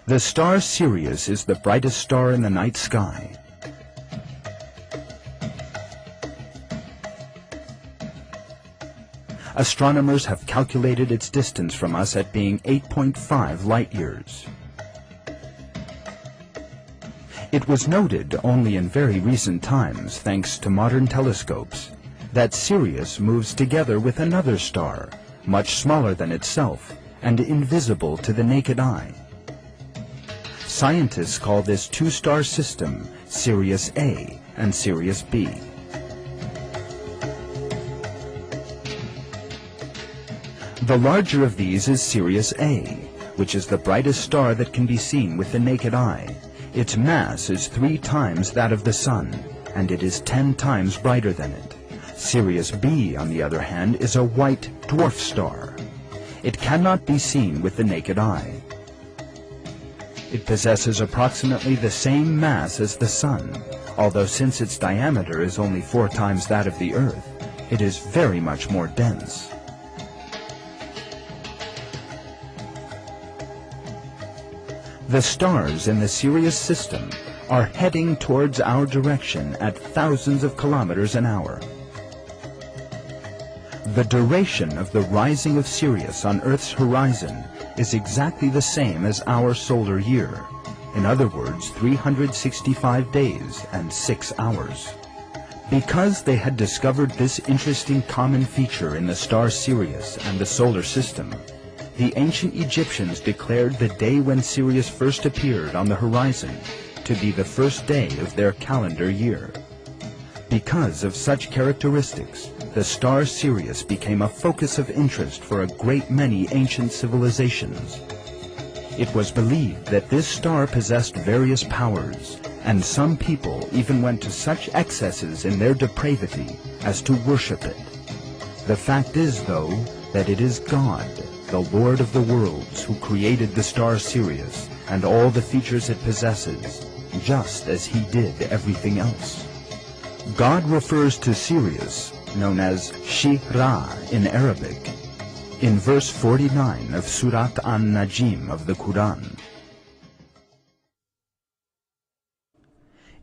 The star Sirius is the brightest star in the night sky. Astronomers have calculated its distance from us at being 8.5 light-years. It was noted only in very recent times, thanks to modern telescopes, that Sirius moves together with another star, much smaller than itself and invisible to the naked eye. Scientists call this two-star system Sirius A and Sirius B. The larger of these is Sirius A, which is the brightest star that can be seen with the naked eye. Its mass is 3 times that of the Sun, and it is 10 times brighter than it. Sirius B, on the other hand, is a white dwarf star. It cannot be seen with the naked eye. It possesses approximately the same mass as the Sun, although since its diameter is only 4 times that of the Earth, it is very much more dense. The stars in the Sirius system are heading towards our direction at thousands of kilometers an hour. The duration of the rising of Sirius on Earth's horizon is exactly the same as our solar year. In other words, 365 days and 6 hours. Because they had discovered this interesting common feature in the star Sirius and the solar system, the ancient Egyptians declared the day when Sirius first appeared on the horizon to be the first day of their calendar year. Because of such characteristics, the star Sirius became a focus of interest for a great many ancient civilizations. It was believed that this star possessed various powers, and some people even went to such excesses in their depravity as to worship it. The fact is, though, that it is God, the Lord of the worlds, who created the star Sirius and all the features it possesses, just as he did everything else. God refers to Sirius, known as Shi-Ra in Arabic, in verse 49 of Surat An-Najm of the Quran.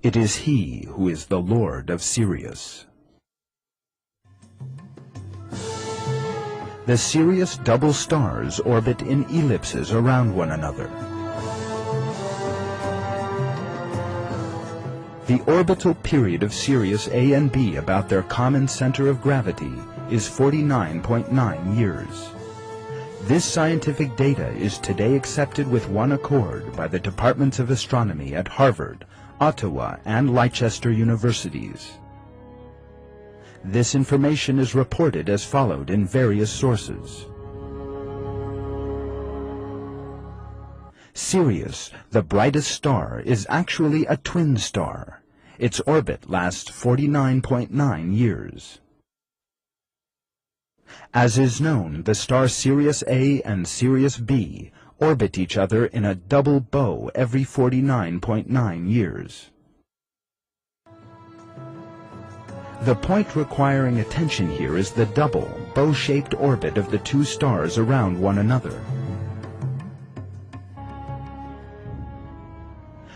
It is he who is the Lord of Sirius. The Sirius double stars orbit in ellipses around one another. The orbital period of Sirius A and B about their common center of gravity is 49.9 years. This scientific data is today accepted with one accord by the departments of astronomy at Harvard, Ottawa, and Leicester universities. This information is reported as followed in various sources. Sirius, the brightest star, is actually a twin star. Its orbit lasts 49.9 years. As is known, the star Sirius A and Sirius B orbit each other in a double bow every 49.9 years. The point requiring attention here is the double, bow-shaped orbit of the two stars around one another.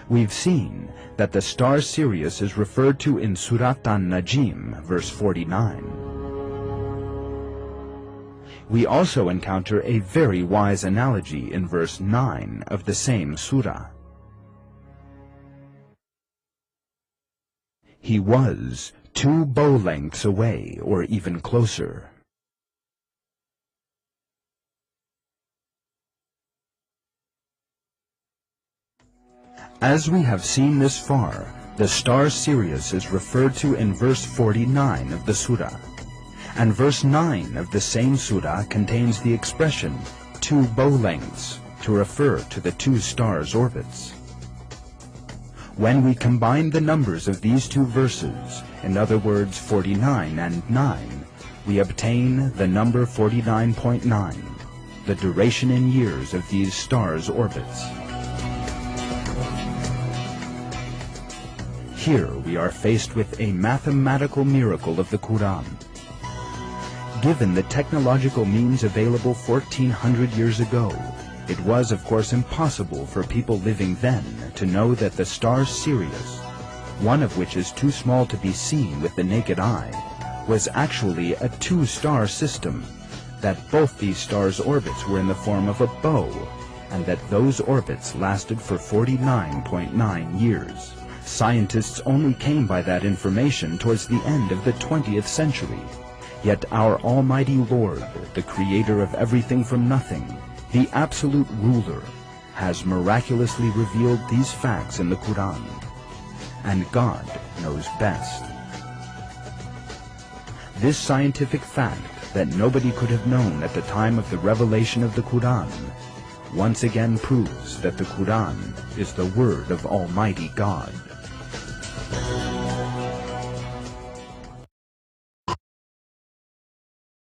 We've seen that the star Sirius is referred to in Surat An-Najm, verse 49. We also encounter a very wise analogy in verse 9 of the same surah. He was 2 bow lengths away, or even closer. As we have seen this far, the star Sirius is referred to in verse 49 of the surah, and verse 9 of the same surah contains the expression 2 bow lengths to refer to the two stars' orbits. When we combine the numbers of these two verses, in other words 49 and 9, we obtain the number 49.9, the duration in years of these stars' orbits. Here we are faced with a mathematical miracle of the Quran. Given the technological means available 1400 years ago, It was, of course, impossible for people living then to know that the star Sirius, one of which is too small to be seen with the naked eye, was actually a two-star system, that both these stars' orbits were in the form of a bow, and that those orbits lasted for 49.9 years. Scientists only came by that information towards the end of the 20th century. Yet our Almighty Lord, the Creator of everything from nothing, the absolute ruler, has miraculously revealed these facts in the Quran. And God knows best. This scientific fact that nobody could have known at the time of the revelation of the Quran once again proves that the Quran is the word of Almighty God.